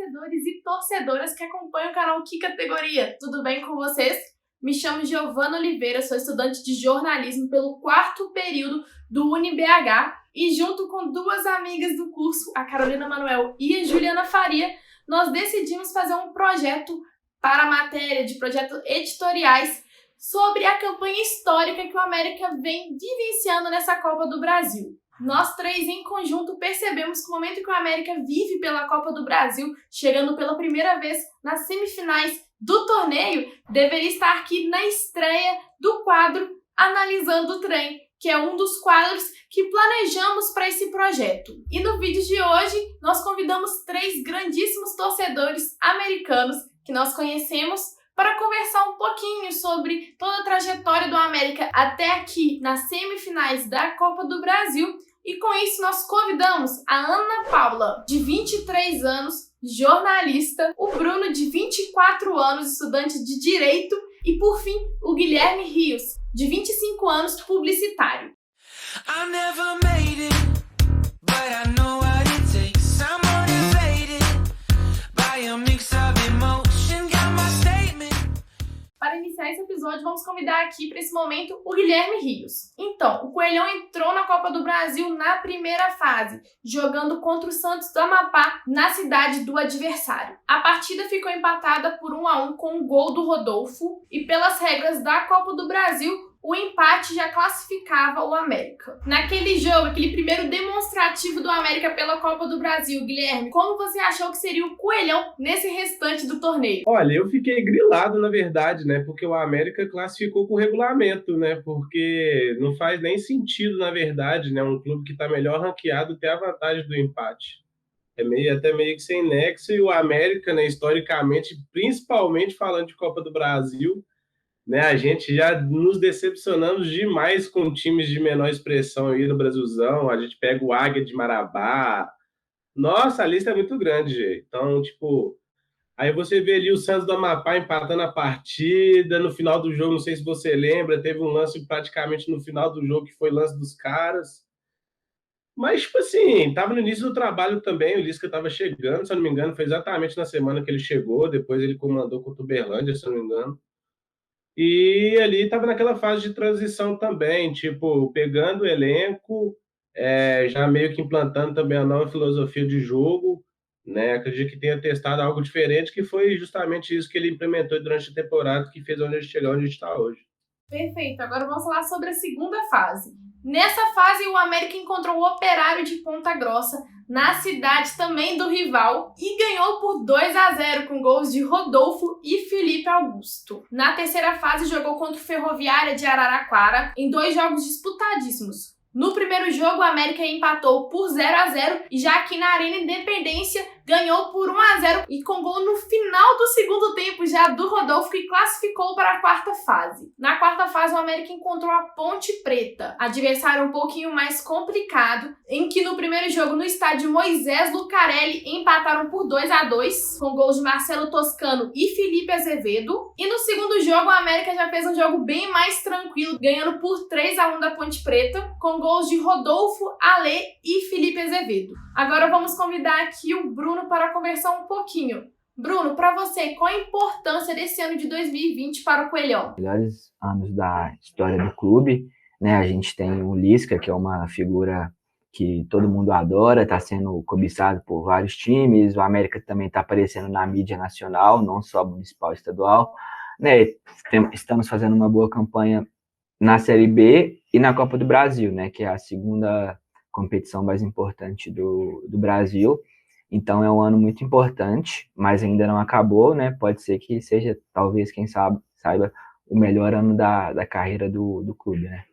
torcedores e torcedoras que acompanham o canal Que Categoria? Tudo bem com vocês? Me chamo Giovana Oliveira, sou estudante de jornalismo pelo 4º período do UniBH e junto com duas amigas do curso, a Carolina Manuel e a Juliana Faria, nós decidimos fazer um projeto para a matéria de projetos editoriais sobre a campanha histórica que o América vem vivenciando nessa Copa do Brasil. Nós três, em conjunto, percebemos que o momento que o América vive pela Copa do Brasil, chegando pela primeira vez nas semifinais do torneio, deveria estar aqui na estreia do quadro Analisando o Trem, que é um dos quadros que planejamos para esse projeto. E no vídeo de hoje, nós convidamos três grandíssimos torcedores americanos que nós conhecemos para conversar um pouquinho sobre toda a trajetória do América até aqui nas semifinais da Copa do Brasil. E com isso nós convidamos a Ana Paula, de 23 anos, jornalista, o Bruno, de 24 anos, estudante de Direito, e por fim, o Guilherme Rios, de 25 anos, publicitário. I never made it, but I know what it takes. I'm motivated by a mix of emotion, got my statement. Para iniciar esse episódio, vamos convidar aqui para esse momento o Guilherme Rios. Então, o Coelhão entrou na Copa do Brasil na primeira fase, jogando contra o Santos do Amapá, na cidade do adversário. A partida ficou empatada por 1-1 com o gol do Rodolfo, e pelas regras da Copa do Brasil, o empate já classificava o América. Naquele jogo, aquele primeiro demonstrativo do América pela Copa do Brasil, Guilherme, como você achou que seria o Coelhão nesse restante do torneio? Olha, eu fiquei grilado, na verdade, né? Porque o América classificou com regulamento, né? Porque não faz nem sentido, na verdade, né? Um clube que está melhor ranqueado ter a vantagem do empate. Até meio que sem nexo. E o América, né, historicamente, principalmente falando de Copa do Brasil, né, a gente já nos decepcionamos demais com times de menor expressão aí no Brasilzão. A gente pega o Águia de Marabá. Nossa, a lista é muito grande, gente. Então, tipo, aí você vê ali o Santos do Amapá empatando a partida. No final do jogo, não sei se você lembra, teve um lance praticamente no final do jogo que foi lance dos caras. Mas, tipo assim, tava no início do trabalho também, o Lisca tava chegando, se eu não me engano, foi exatamente na semana que ele chegou, depois ele comandou contra o Uberlândia, se eu não me engano. E ali estava naquela fase de transição também, tipo, pegando o elenco, já meio que implantando também a nova filosofia de jogo, né? Acredito que tenha testado algo diferente, que foi justamente isso que ele implementou durante a temporada, que fez onde a gente chegar onde a gente está hoje. Perfeito, agora vamos falar sobre a segunda fase. Nessa fase, o América encontrou o Operário de Ponta Grossa, na cidade também do rival, e ganhou por 2-0 com gols de Rodolfo e Felipe Augusto. Na terceira fase, jogou contra o Ferroviária de Araraquara, em 2 jogos disputadíssimos. No primeiro jogo, o América empatou por 0-0, e já aqui na Arena Independência ganhou por 1-0 e com gol no final do segundo tempo já do Rodolfo, que classificou para a quarta fase. Na quarta fase, o América encontrou a Ponte Preta, adversário um pouquinho mais complicado, em que no primeiro jogo no estádio Moisés Lucarelli empataram por 2-2, com gols de Marcelo Toscano e Felipe Azevedo. E no segundo jogo, o América já fez um jogo bem mais tranquilo, ganhando por 3-1 da Ponte Preta, com gols de Rodolfo, Alê e Felipe Azevedo. Agora vamos convidar aqui o Bruno para conversar um pouquinho. Bruno, para você, qual a importância desse ano de 2020 para o Coelhão? Melhores anos da história do clube, né? A gente tem o Lisca, que é uma figura que todo mundo adora, está sendo cobiçado por vários times. O América também está aparecendo na mídia nacional, não só municipal e estadual, né? Estamos fazendo uma boa campanha na Série B e na Copa do Brasil, né? Que é a segunda competição mais importante do Brasil. Então é um ano muito importante, mas ainda não acabou, né? Pode ser que seja, talvez, quem saiba, o melhor ano da carreira do clube, né?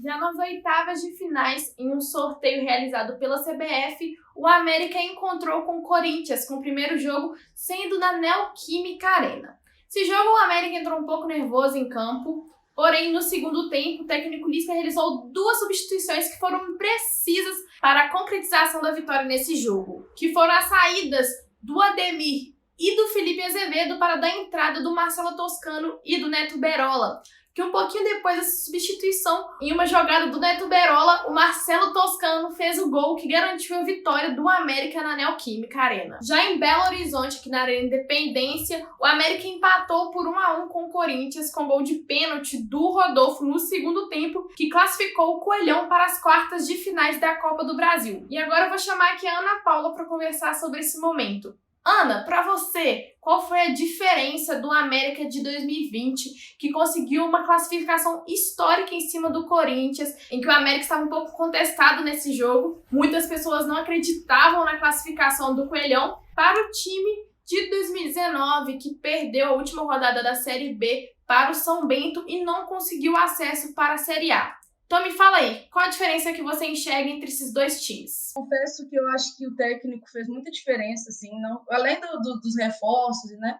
Já nas oitavas de finais, em um sorteio realizado pela CBF, o América encontrou com o Corinthians, com o primeiro jogo sendo na Neoquímica Arena. Esse jogo, o América entrou um pouco nervoso em campo, porém, no segundo tempo, o técnico Lisca realizou 2 substituições que foram precisas para a concretização da vitória nesse jogo, que foram as saídas do Ademir e do Felipe Azevedo para dar entrada do Marcelo Toscano e do Neto Berola, que um pouquinho depois dessa substituição, em uma jogada do Neto Berola, o Marcelo Toscano fez o gol que garantiu a vitória do América na Neoquímica Arena. Já em Belo Horizonte, aqui na Arena Independência, o América empatou por 1-1 com o Corinthians, com gol de pênalti do Rodolfo no segundo tempo, que classificou o Coelhão para as quartas de finais da Copa do Brasil. E agora eu vou chamar aqui a Ana Paula para conversar sobre esse momento. Ana, para você, qual foi a diferença do América de 2020, que conseguiu uma classificação histórica em cima do Corinthians, em que o América estava um pouco contestado nesse jogo, muitas pessoas não acreditavam na classificação do Coelhão, para o time de 2019, que perdeu a última rodada da Série B para o São Bento e não conseguiu acesso para a Série A. Então me fala aí, qual a diferença que você enxerga entre esses dois times? Confesso que eu acho que o técnico fez muita diferença, assim, não, além dos reforços, né?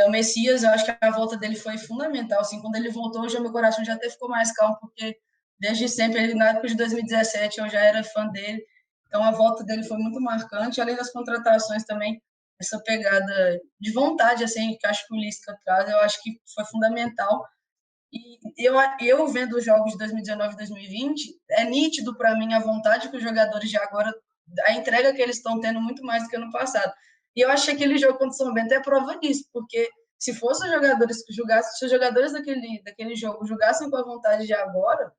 O Messias, eu acho que a volta dele foi fundamental, assim, quando ele voltou, já meu coração já até ficou mais calmo, porque desde sempre, na época de 2017, eu já era fã dele, então a volta dele foi muito marcante, além das contratações também, essa pegada de vontade, assim, que eu acho que o Lisca traz, eu acho que foi fundamental. E eu vendo os jogos de 2019 e 2020, é nítido para mim a vontade que os jogadores de agora, a entrega que eles estão tendo muito mais do que no passado. E eu acho que aquele jogo contra o São Bento é prova disso, porque se fossem os jogadores que julgassem, se os jogadores daquele jogo julgassem com a vontade de agora,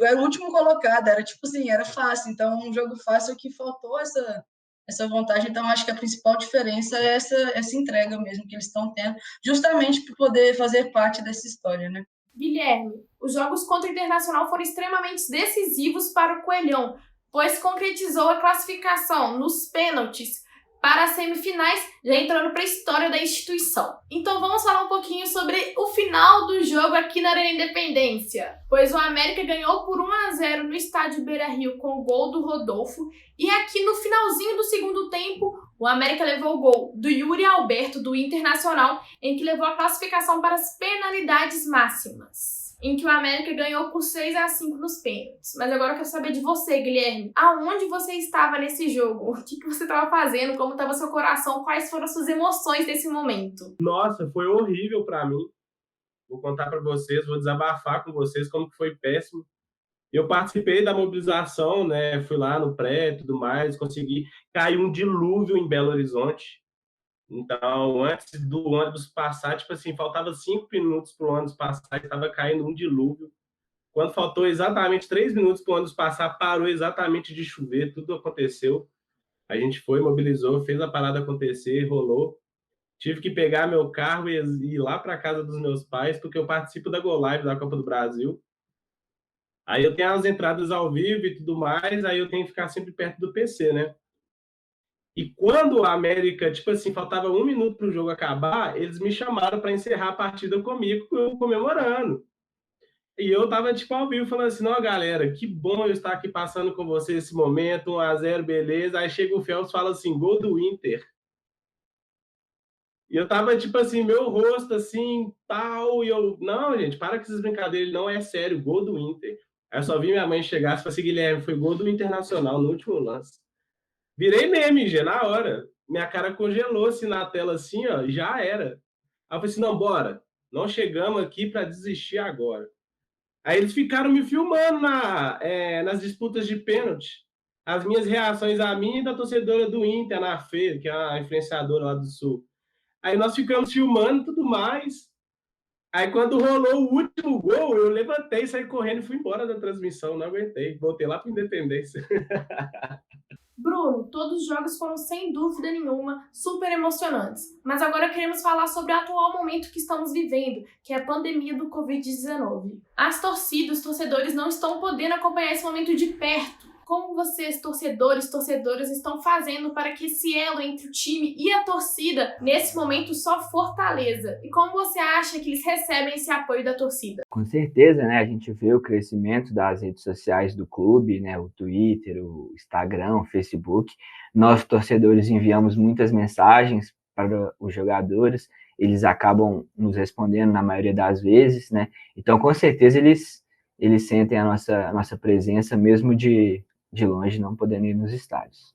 era o último colocado, era tipo assim, era fácil. Então, um jogo fácil que faltou essa vontade. Então, acho que a principal diferença é essa entrega mesmo que eles estão tendo, justamente para poder fazer parte dessa história, né? Guilherme, os jogos contra o Internacional foram extremamente decisivos para o Coelhão, pois concretizou a classificação nos pênaltis para as semifinais, já entrando para a história da instituição. Então vamos falar um pouquinho sobre o final do jogo aqui na Arena Independência, pois o América ganhou por 1-0 no estádio Beira-Rio com o gol do Rodolfo, e aqui no finalzinho do segundo tempo, o América levou o gol do Yuri Alberto, do Internacional, em que levou a classificação para as penalidades máximas, em que o América ganhou por 6-5 nos pênaltis. Mas agora eu quero saber de você, Guilherme. Aonde você estava nesse jogo? O que você estava fazendo? Como estava seu coração? Quais foram as suas emoções nesse momento? Nossa, foi horrível para mim. Vou contar para vocês, vou desabafar com vocês como que foi péssimo. Eu participei da mobilização, né? Fui lá no pré e tudo mais, consegui. Caiu um dilúvio em Belo Horizonte. Então, antes do ônibus passar, tipo assim, faltava 5 minutos para o ônibus passar, estava caindo um dilúvio. Quando faltou exatamente 3 minutos para o ônibus passar, parou exatamente de chover, tudo aconteceu. A gente foi, mobilizou, fez a parada acontecer, rolou. Tive que pegar meu carro e ir lá para casa dos meus pais, porque eu participo da Go Live da Copa do Brasil. Aí eu tenho as entradas ao vivo e tudo mais, aí eu tenho que ficar sempre perto do PC, né? E quando a América, tipo assim, faltava 1 minuto para o jogo acabar, eles me chamaram para encerrar a partida comigo, eu comemorando. E eu tava, tipo, ao vivo, falando assim, não, galera, que bom eu estar aqui passando com vocês esse momento, 1-0, beleza. Aí chega o Phelps e fala assim, gol do Inter. E eu tava, tipo assim, meu rosto, assim, tal, e eu, não, gente, para com essas brincadeiras, não é sério, gol do Inter. Aí eu só vi minha mãe chegar e falar assim, Guilherme, foi gol do Internacional no último lance. Virei meme, já, na hora. Minha cara congelou, assim, na tela, assim, ó, já era. Aí eu falei assim, não, bora, não chegamos aqui para desistir agora. Aí eles ficaram me filmando nas disputas de pênalti. As minhas reações a mim e da torcedora do Inter, na Fê, que é a influenciadora lá do Sul. Aí nós ficamos filmando e tudo mais. Aí quando rolou o último gol, eu levantei, saí correndo e fui embora da transmissão. Não aguentei. Voltei lá para Independência. Bruno, todos os jogos foram sem dúvida nenhuma super emocionantes. Mas agora queremos falar sobre o atual momento que estamos vivendo, que é a pandemia do Covid-19. As torcidas, os torcedores não estão podendo acompanhar esse momento de perto. Como vocês, torcedores, torcedoras, estão fazendo para que esse elo entre o time e a torcida, nesse momento, só fortaleça? E como você acha que eles recebem esse apoio da torcida? Com certeza, né? A gente vê o crescimento das redes sociais do clube, né? O Twitter, o Instagram, o Facebook. Nós, torcedores, enviamos muitas mensagens para os jogadores. Eles acabam nos respondendo na maioria das vezes, né? Então, com certeza, eles sentem a nossa presença, mesmo de longe, não podendo ir nos estádios.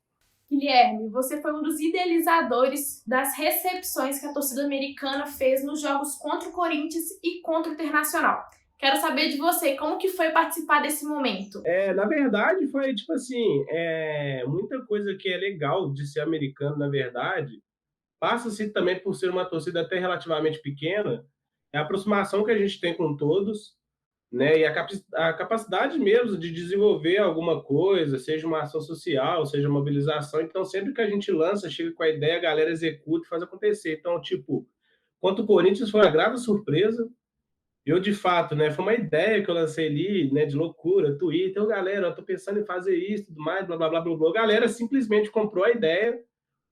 Guilherme, você foi um dos idealizadores das recepções que a torcida americana fez nos jogos contra o Corinthians e contra o Internacional. Quero saber de você, como que foi participar desse momento? Na verdade, foi tipo assim, muita coisa que é legal de ser americano, na verdade, passa-se também por ser uma torcida até relativamente pequena, é a aproximação que a gente tem com todos, né? E a capacidade mesmo de desenvolver alguma coisa, seja uma ação social, seja uma mobilização. Então, sempre que a gente lança, chega com a ideia, a galera executa e faz acontecer. Então, tipo, quanto o Corinthians foi uma grave surpresa. Eu, de fato, né, foi uma ideia que eu lancei ali, né, de loucura, Twitter, então, galera, eu tô pensando em fazer isso, tudo mais, blá, blá, blá, blá, blá. A galera simplesmente comprou a ideia,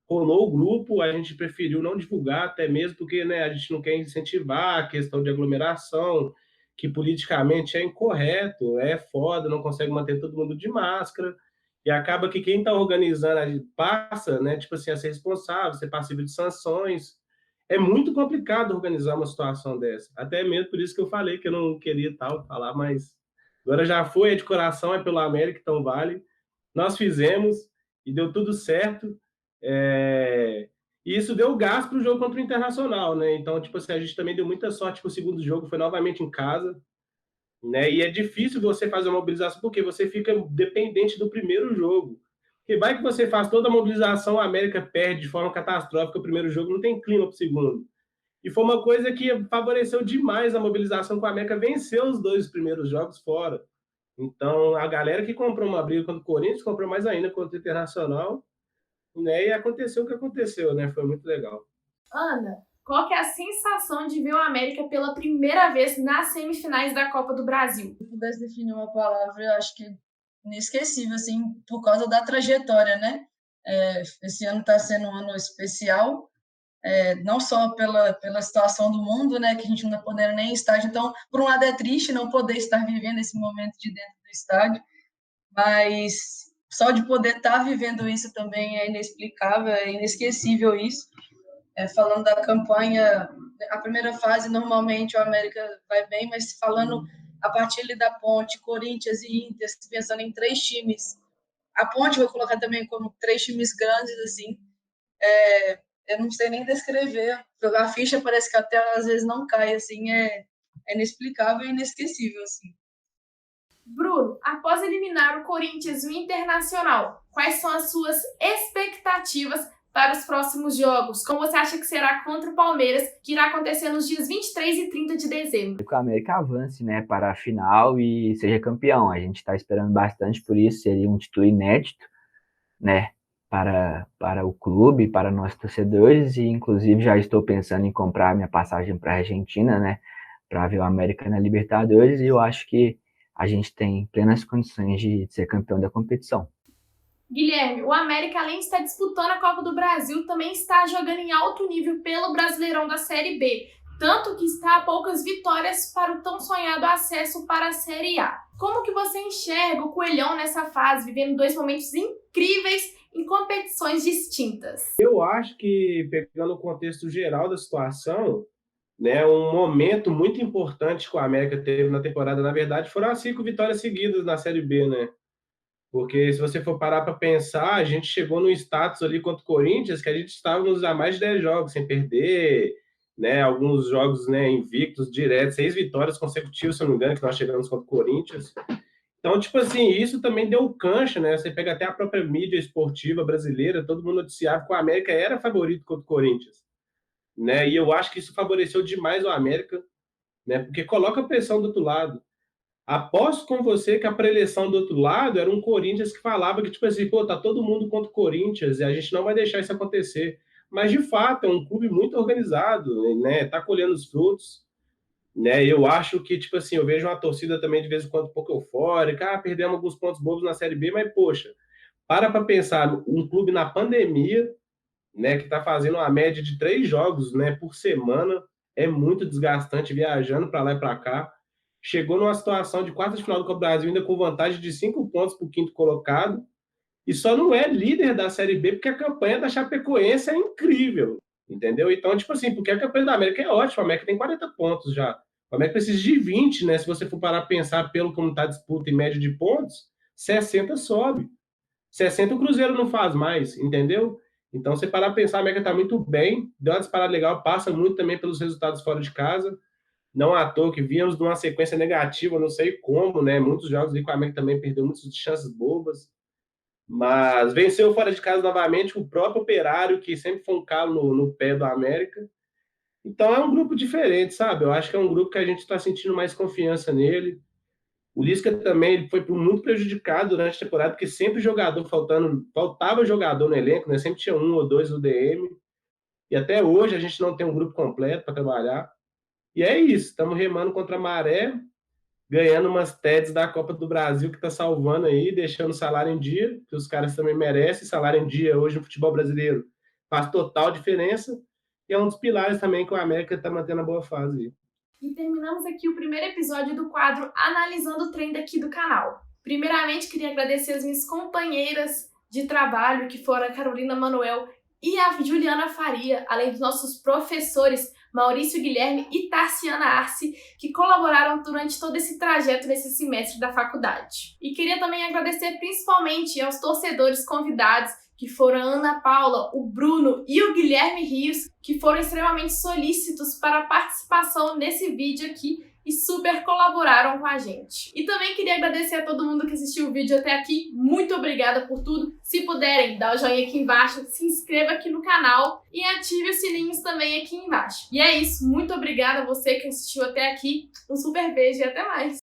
rolou o grupo, a gente preferiu não divulgar, até mesmo porque, né, a gente não quer incentivar a questão de aglomeração, que politicamente é incorreto, é foda, não consegue manter todo mundo de máscara, e acaba que quem está organizando passa, né, tipo assim, a ser responsável, ser passível de sanções. É muito complicado organizar uma situação dessa. Até mesmo por isso que eu falei que eu não queria tal falar, mas agora já foi, é de coração, é pelo América, então vale. Nós fizemos e deu tudo certo. E isso deu gás para o jogo contra o Internacional, né? Então, tipo assim, a gente também deu muita sorte que o segundo jogo foi novamente em casa, né? E é difícil você fazer uma mobilização porque você fica dependente do primeiro jogo. Porque vai que você faz toda a mobilização, a América perde de forma catastrófica o primeiro jogo, não tem clima para o segundo. E foi uma coisa que favoreceu demais a mobilização, com a América venceu os dois primeiros jogos fora. Então, a galera que comprou uma briga contra o Corinthians, comprou mais ainda contra o Internacional, né? E aconteceu o que aconteceu, né? Foi muito legal. Ana, qual que é a sensação de ver o América pela primeira vez nas semifinais da Copa do Brasil? Se eu pudesse definir uma palavra, eu acho que inesquecível, assim, por causa da trajetória, né? Esse ano está sendo um ano especial, não só pela situação do mundo, né, que a gente não está podendo nem ir em estádio. Então, por um lado é triste não poder estar vivendo esse momento de dentro do estádio, mas só de poder estar vivendo isso também é inexplicável, é inesquecível isso. Falando da campanha, a primeira fase normalmente o América vai bem, mas falando a partir ali da Ponte, Corinthians e Inter, pensando em 3 times, a Ponte vou colocar também como 3 times grandes, assim, eu não sei nem descrever, a ficha parece que até às vezes não cai, assim, é inexplicável e inesquecível, assim. Bruno, após eliminar o Corinthians e o Internacional, quais são as suas expectativas para os próximos jogos? Como você acha que será contra o Palmeiras, que irá acontecer nos dias 23 e 30 de dezembro? Que o América avance, né, para a final e seja campeão. A gente está esperando bastante por isso, seria um título inédito, né, para o clube, para nós torcedores, e inclusive já estou pensando em comprar minha passagem para a Argentina, né, para ver o América na Libertadores, e eu acho que a gente tem plenas condições de ser campeão da competição. Guilherme, o América, além de estar disputando a Copa do Brasil, também está jogando em alto nível pelo Brasileirão da Série B, tanto que está a poucas vitórias para o tão sonhado acesso para a Série A. Como que você enxerga o Coelhão nessa fase, vivendo 2 momentos incríveis em competições distintas? Eu acho que, pegando o contexto geral da situação, né, um momento muito importante que o América teve na temporada, na verdade, foram as 5 vitórias seguidas na Série B, né? Porque se você for parar para pensar, a gente chegou no status ali contra o Corinthians que a gente estávamos há mais de 10 jogos sem perder, né? Alguns jogos, né, invictos, diretos, 6 vitórias consecutivas, se eu não me engano, que nós chegamos contra o Corinthians. Então, tipo assim, isso também deu cancha, né? Você pega até a própria mídia esportiva brasileira, todo mundo noticiava que o América era favorito contra o Corinthians, né? E eu acho que isso favoreceu demais o América, né? Porque coloca pressão do outro lado. Aposto com você que a preleção do outro lado era um Corinthians que falava que, tipo assim, pô, tá todo mundo contra o Corinthians e a gente não vai deixar isso acontecer. Mas, de fato, é um clube muito organizado, né? Tá colhendo os frutos, né? Eu acho que, tipo assim, eu vejo uma torcida também de vez em quando um pouco eufórica, perdemos alguns pontos bobos na Série B, mas, poxa, para pensar, um clube na pandemia, né, que tá fazendo uma média de 3 jogos, né, por semana, é muito desgastante viajando para lá e para cá. Chegou numa situação de quarta de final do Copa do Brasil, ainda com vantagem de 5 pontos para o quinto colocado, e só não é líder da Série B porque a campanha da Chapecoense é incrível, entendeu? Então, tipo assim, porque a campanha da América é ótima, a América tem 40 pontos já. O América precisa de 20, né? Se você for parar a pensar pelo como está a disputa em média de pontos, 60 sobe. 60 o Cruzeiro não faz mais, entendeu? Então, você parar a pensar, a América está muito bem, deu uma disparada legal, passa muito também pelos resultados fora de casa, Não à toa que víamos de uma sequência negativa, não sei como, né? Muitos jogos aí com a América também perdeu muitas chances bobas. Mas venceu fora de casa novamente o próprio Operário, que sempre foi um calo no pé do América. Então é um grupo diferente, sabe? Eu acho que é um grupo que a gente está sentindo mais confiança nele. O Lisca também ele foi muito prejudicado durante a temporada, porque sempre faltava jogador no elenco, né? Sempre tinha um ou dois no DM. E até hoje a gente não tem um grupo completo para trabalhar. E é isso, estamos remando contra a maré, ganhando umas TEDs da Copa do Brasil que está salvando aí, deixando o salário em dia, que os caras também merecem. Salário em dia hoje no futebol brasileiro faz total diferença. E é um dos pilares também que o América está mantendo a boa fase. E terminamos aqui o primeiro episódio do quadro Analisando o Trem daqui do canal. Primeiramente, queria agradecer as minhas companheiras de trabalho, que foram a Carolina Manuel e a Juliana Faria, além dos nossos professores Maurício Guilherme e Tarciana Arce, que colaboraram durante todo esse trajeto nesse semestre da faculdade. E queria também agradecer principalmente aos torcedores convidados, que foram a Ana Paula, o Bruno e o Guilherme Rios, que foram extremamente solícitos para a participação nesse vídeo aqui e super colaboraram com a gente. E também queria agradecer a todo mundo que assistiu o vídeo até aqui. Muito obrigada por tudo. Se puderem, dá o joinha aqui embaixo, se inscreva aqui no canal e ative os sininhos também aqui embaixo. E é isso. Muito obrigada a você que assistiu até aqui. Um super beijo e até mais!